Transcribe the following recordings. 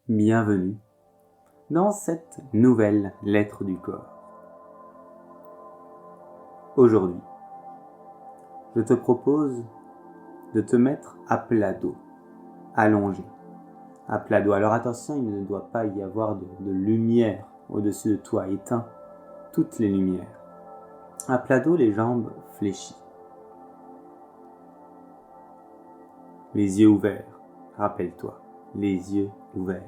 Bienvenue dans cette nouvelle lettre du corps. Aujourd'hui, je te propose de te mettre à plat dos, allongé, à plat dos. Alors attention, il ne doit pas y avoir de lumière au-dessus de toi, éteins toutes les lumières. À plat dos, les jambes fléchies, les yeux ouverts, rappelle-toi, les yeux ouverts.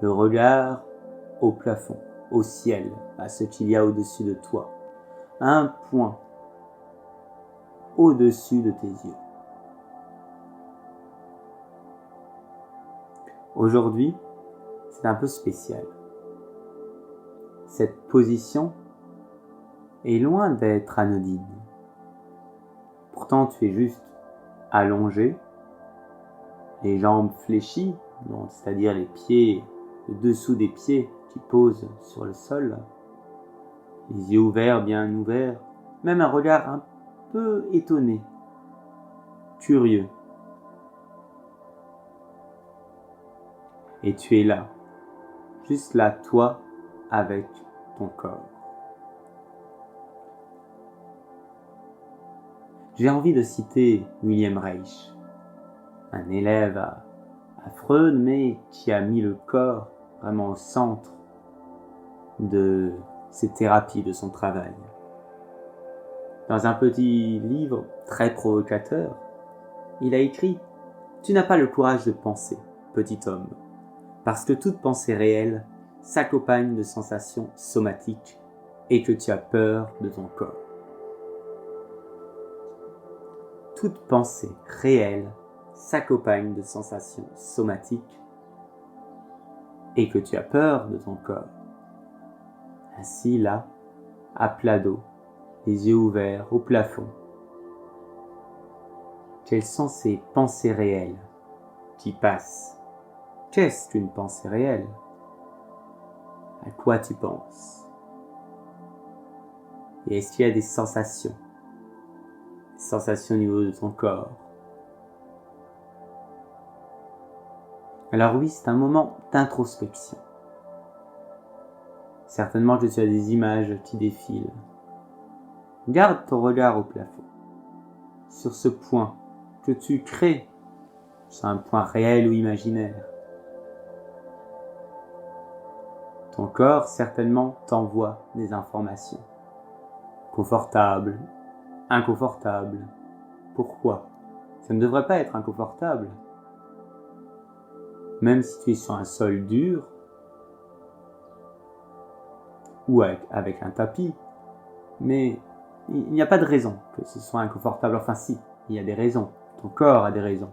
Le regard au plafond, au ciel, à ce qu'il y a au-dessus de toi. Un point au-dessus de tes yeux. Aujourd'hui, c'est un peu spécial. Cette position est loin d'être anodine. Pourtant, tu es juste allongé, les jambes fléchies, c'est-à-dire les pieds, le dessous des pieds qui posent sur le sol, les yeux ouverts, bien ouverts, même un regard un peu étonné, curieux. Et tu es là, juste là, toi, avec ton corps. J'ai envie de citer William Reich, un élève à Freud, mais qui a mis le corps vraiment au centre de ses thérapies, de son travail. Dans un petit livre très provocateur, il a écrit « Tu n'as pas le courage de penser, petit homme, parce que toute pensée réelle s'accompagne de sensations somatiques et que tu as peur de ton corps. » Toute pensée réelle s'accompagne de sensations somatiques et que tu as peur de ton corps. Ainsi là, à plat dos, les yeux ouverts au plafond. Quelles sont ces pensées réelles qui passent? Qu'est-ce qu'une pensée réelle? À quoi tu penses? Et est-ce qu'il y a des sensations? Des sensations au niveau de ton corps? Alors oui, c'est un moment d'introspection. Certainement que tu as des images qui défilent. Garde ton regard au plafond, sur ce point que tu crées. C'est un point réel ou imaginaire. Ton corps certainement t'envoie des informations. Confortable, inconfortable. Pourquoi? Ça ne devrait pas être inconfortable. Même si tu es sur un sol dur, ou avec un tapis, mais il n'y a pas de raison que ce soit inconfortable. Enfin si, il y a des raisons. Ton corps a des raisons.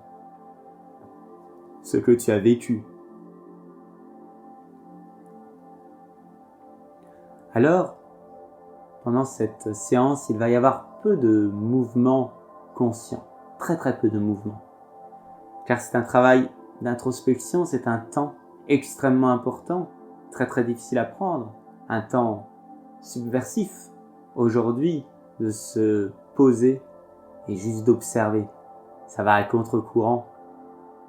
Ce que tu as vécu. Alors, pendant cette séance, il va y avoir peu de mouvements conscients. Très très peu de mouvements. Car c'est un travail d'introspection, c'est un temps extrêmement important, très très difficile à prendre. Un temps subversif. Aujourd'hui, de se poser et juste d'observer. Ça va à contre-courant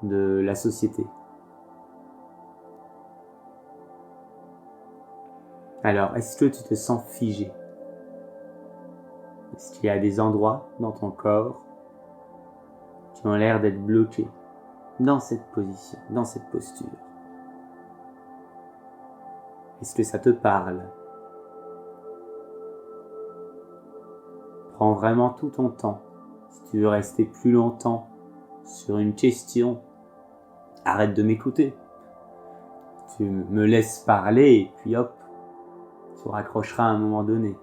de la société. Alors, est-ce que tu te sens figé? Est-ce qu'il y a des endroits dans ton corps qui ont l'air d'être bloqués dans cette position, dans cette posture? Est-ce que ça te parle? Prends vraiment tout ton temps. Si tu veux rester plus longtemps sur une question, arrête de m'écouter. Tu me laisses parler et puis hop, tu raccrocheras à un moment donné.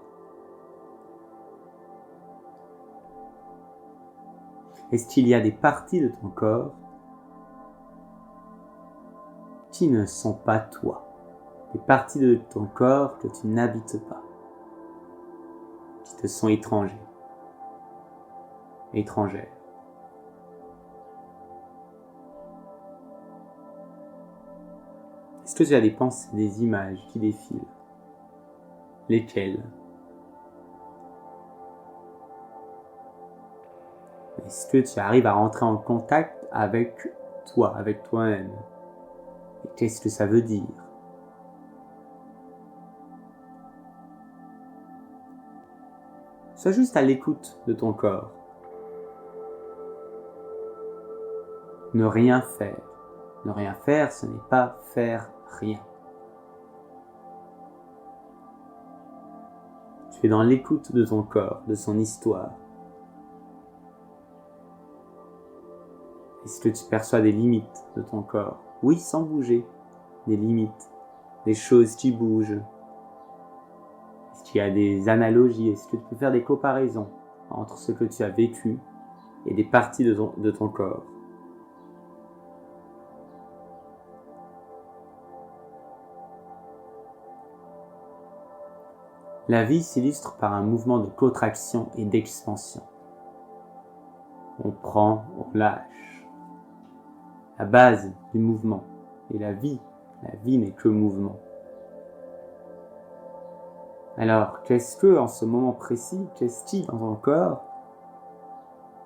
Est-ce qu'il y a des parties de ton corps qui ne sont pas toi? Des parties de ton corps que tu n'habites pas, qui te sont étrangères. Est-ce que tu as des pensées, des images qui défilent? Lesquelles? Est-ce que tu arrives à rentrer en contact avec toi, avec toi-même? Et qu'est-ce que ça veut dire? Sois juste à l'écoute de ton corps. Ne rien faire. Ne rien faire, ce n'est pas faire rien. Tu es dans l'écoute de ton corps, de son histoire. Est-ce que tu perçois des limites de ton corps? Oui, sans bouger. Des limites, des choses qui bougent. Est-ce qu'il y a des analogies? Est-ce que tu peux faire des comparaisons entre ce que tu as vécu et des parties de ton corps? La vie s'illustre par un mouvement de contraction et d'expansion. On prend, on lâche. La base du mouvement est la vie n'est que mouvement. Alors, qu'est-ce que, en ce moment précis, qu'est-ce qui, dans ton corps,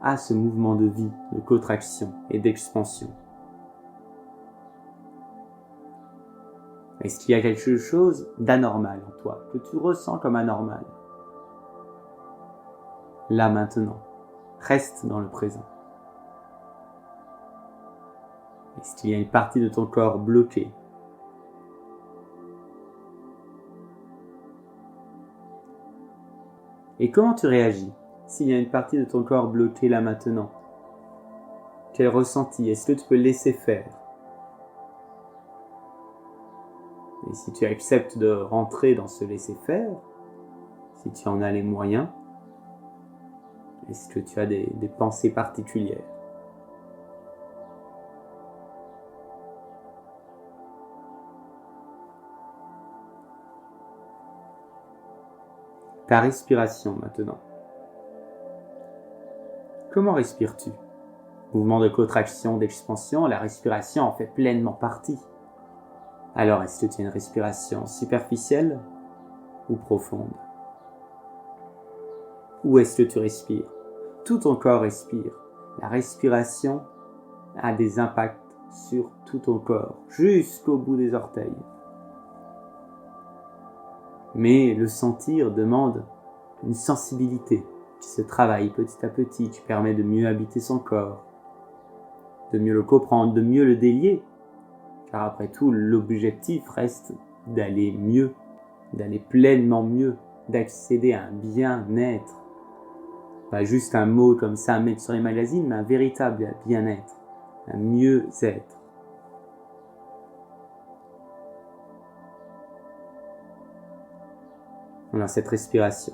a ce mouvement de vie, de contraction et d'expansion? Est-ce qu'il y a quelque chose d'anormal en toi, que tu ressens comme anormal? Là, maintenant, reste dans le présent. Est-ce qu'il y a une partie de ton corps bloquée? Et comment tu réagis s'il y a une partie de ton corps bloquée là maintenant? Quel ressenti? Est-ce que tu peux laisser faire? Et si tu acceptes de rentrer dans ce laisser-faire, si tu en as les moyens, est-ce que tu as des pensées particulières? Ta respiration maintenant. Comment respires-tu? Mouvement de contraction, d'expansion, la respiration en fait pleinement partie. Alors, est-ce que tu as une respiration superficielle ou profonde? Où est-ce que tu respires? Tout ton corps respire. La respiration a des impacts sur tout ton corps, jusqu'au bout des orteils. Mais le sentir demande une sensibilité qui se travaille petit à petit, qui permet de mieux habiter son corps, de mieux le comprendre, de mieux le délier. Car après tout, l'objectif reste d'aller mieux, d'aller pleinement mieux, d'accéder à un bien-être. Pas juste un mot comme ça à mettre sur les magazines, mais un véritable bien-être, un mieux-être. Voilà cette respiration.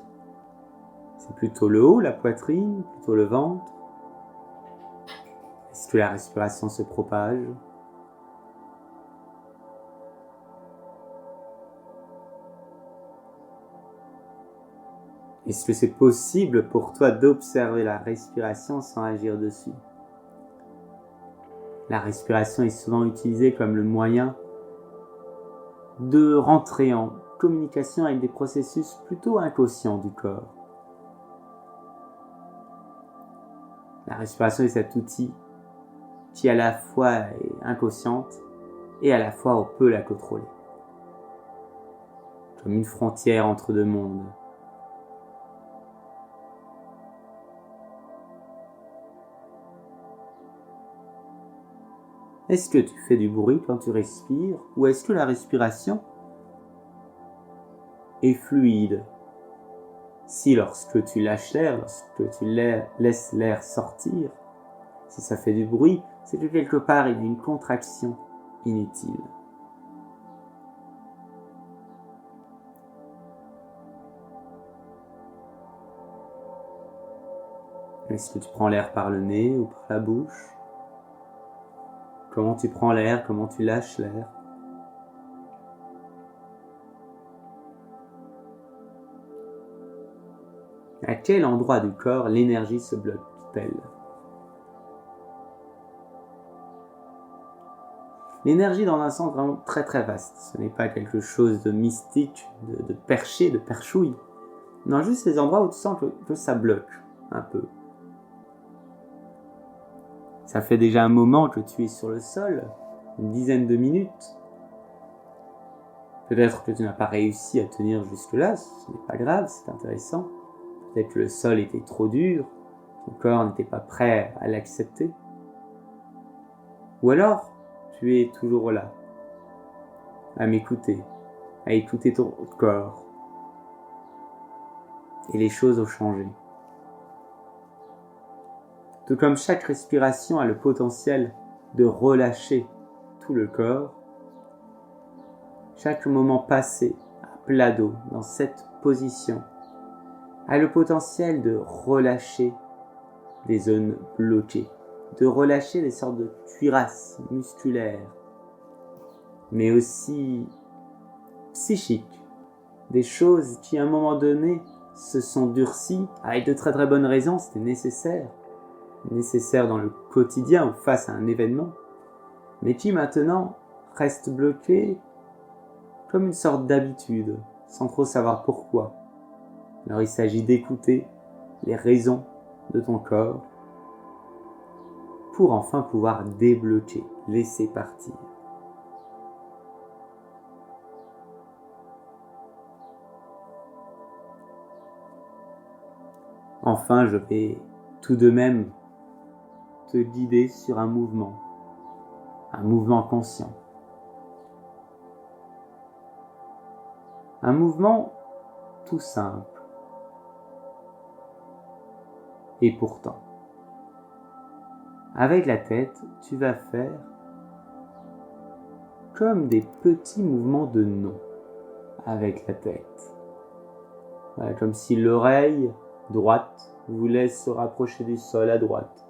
C'est plutôt le haut, la poitrine, plutôt le ventre. Est-ce que la respiration se propage? Est-ce que c'est possible pour toi d'observer la respiration sans agir dessus? La respiration est souvent utilisée comme le moyen de rentrer en communication avec des processus plutôt inconscients du corps. La respiration est cet outil qui à la fois est inconsciente et à la fois on peut la contrôler. Comme une frontière entre deux mondes. Est-ce que tu fais du bruit quand tu respires ou est-ce que la respiration est fluide? Si lorsque tu lâches l'air, lorsque tu laisses l'air sortir, si ça fait du bruit, c'est que quelque part il y a une contraction inutile. Est-ce que tu prends l'air par le nez ou par la bouche? Comment tu prends l'air, comment tu lâches l'air? À quel endroit du corps l'énergie se bloque-t-elle? L'énergie dans un sens vraiment très très vaste. Ce n'est pas quelque chose de mystique, de perché, de perchouille. Non, juste les endroits où tu sens que ça bloque un peu. Ça fait déjà un moment que tu es sur le sol, une dizaine de minutes. Peut-être que tu n'as pas réussi à tenir jusque-là, ce n'est pas grave, c'est intéressant. Peut-être que le sol était trop dur, ton corps n'était pas prêt à l'accepter. Ou alors, tu es toujours là, à m'écouter, à écouter ton corps. Et les choses ont changé. Tout comme chaque respiration a le potentiel de relâcher tout le corps, chaque moment passé à plat dos dans cette position a le potentiel de relâcher des zones bloquées, de relâcher des sortes de cuirasses musculaires, mais aussi psychiques, des choses qui à un moment donné se sont durcies avec de très très bonnes raisons, c'était nécessaire dans le quotidien ou face à un événement, mais qui maintenant restent bloquées comme une sorte d'habitude, sans trop savoir pourquoi. Alors il s'agit d'écouter les raisons de ton corps pour enfin pouvoir débloquer, laisser partir. Enfin, je vais tout de même te guider sur un mouvement conscient. Un mouvement tout simple. Et pourtant, avec la tête, tu vas faire comme des petits mouvements de non avec la tête. Voilà, comme si l'oreille droite voulait se rapprocher du sol à droite.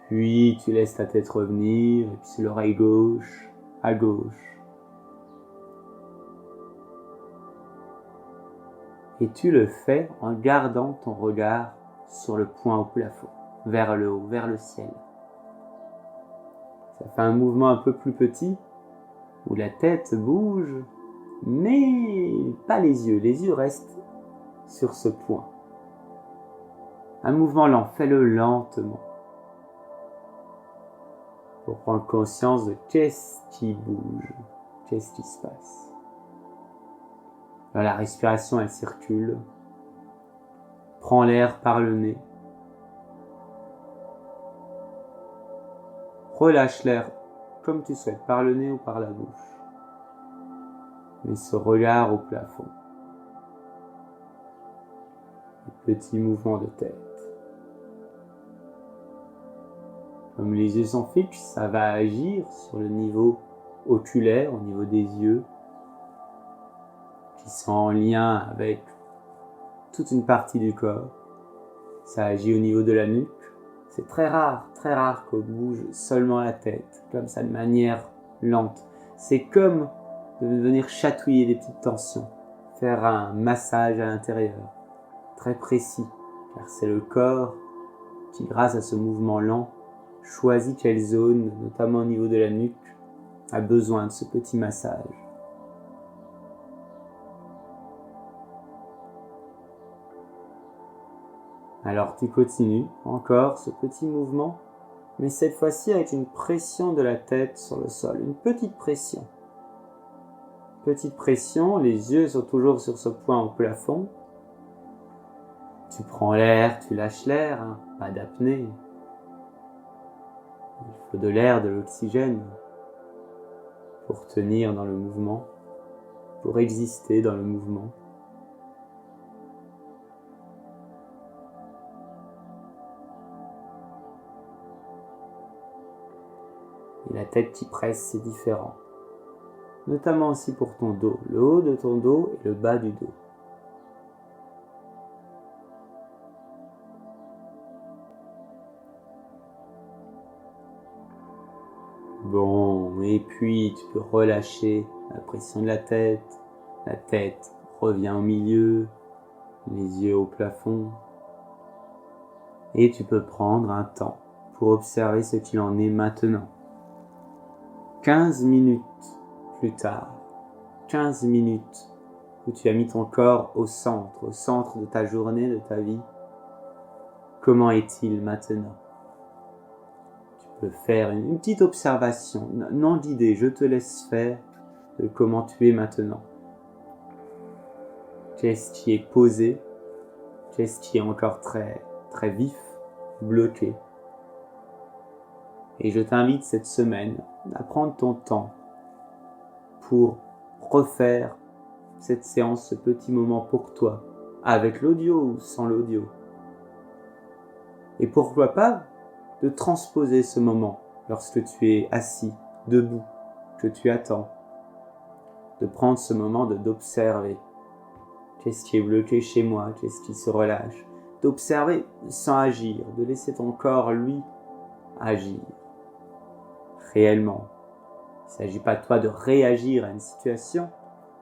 Puis tu laisses ta tête revenir, et puis c'est l'oreille gauche à gauche. Et tu le fais en gardant ton regard sur le point au plafond, vers le haut, vers le ciel. Ça fait un mouvement un peu plus petit, où la tête bouge, mais pas les yeux restent sur ce point. Un mouvement lent, fais-le lentement, pour prendre conscience de qu'est-ce qui bouge, qu'est-ce qui se passe. Alors, la respiration, elle circule. Prends l'air par le nez. Relâche l'air comme tu souhaites, par le nez ou par la bouche. Mais ce regard au plafond. Les petits mouvements de tête. Comme les yeux sont fixes, ça va agir sur le niveau oculaire, au niveau des yeux, qui sont en lien avec toute une partie du corps. Ça agit au niveau de la nuque. C'est très rare qu'on bouge seulement la tête, comme ça de manière lente. C'est comme de venir chatouiller des petites tensions, faire un massage à l'intérieur, très précis, car c'est le corps qui, grâce à ce mouvement lent, choisit quelle zone, notamment au niveau de la nuque, a besoin de ce petit massage. Alors tu continues, encore ce petit mouvement, mais cette fois-ci avec une pression de la tête sur le sol, une petite pression. Petite pression, les yeux sont toujours sur ce point au plafond. Tu prends l'air, tu lâches l'air, pas d'apnée. Il faut de l'air, de l'oxygène pour tenir dans le mouvement, pour exister dans le mouvement. Et la tête qui presse, c'est différent. Notamment aussi pour ton dos, le haut de ton dos et le bas du dos. Bon, et puis tu peux relâcher la pression de la tête revient au milieu, les yeux au plafond. Et tu peux prendre un temps pour observer ce qu'il en est maintenant. 15 minutes plus tard, 15 minutes où tu as mis ton corps au centre de ta journée, de ta vie. Comment est-il maintenant ? Tu de faire une petite observation, non d'idée, je te laisse faire de comment tu es maintenant. Qu'est-ce qui est posé? Qu'est-ce qui est encore très, très vif, bloqué? Et je t'invite cette semaine à prendre ton temps pour refaire cette séance, ce petit moment pour toi, avec l'audio ou sans l'audio. Et pourquoi pas de transposer ce moment lorsque tu es assis, debout, que tu attends. De prendre ce moment d'observer. Qu'est-ce qui est bloqué chez moi? Qu'est-ce qui se relâche? D'observer sans agir, de laisser ton corps, lui, agir. Réellement. Il ne s'agit pas de toi de réagir à une situation,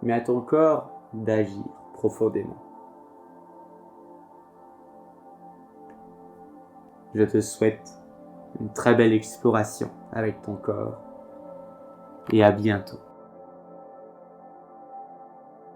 mais à ton corps d'agir profondément. Je te souhaite une très belle exploration avec ton corps et à bientôt.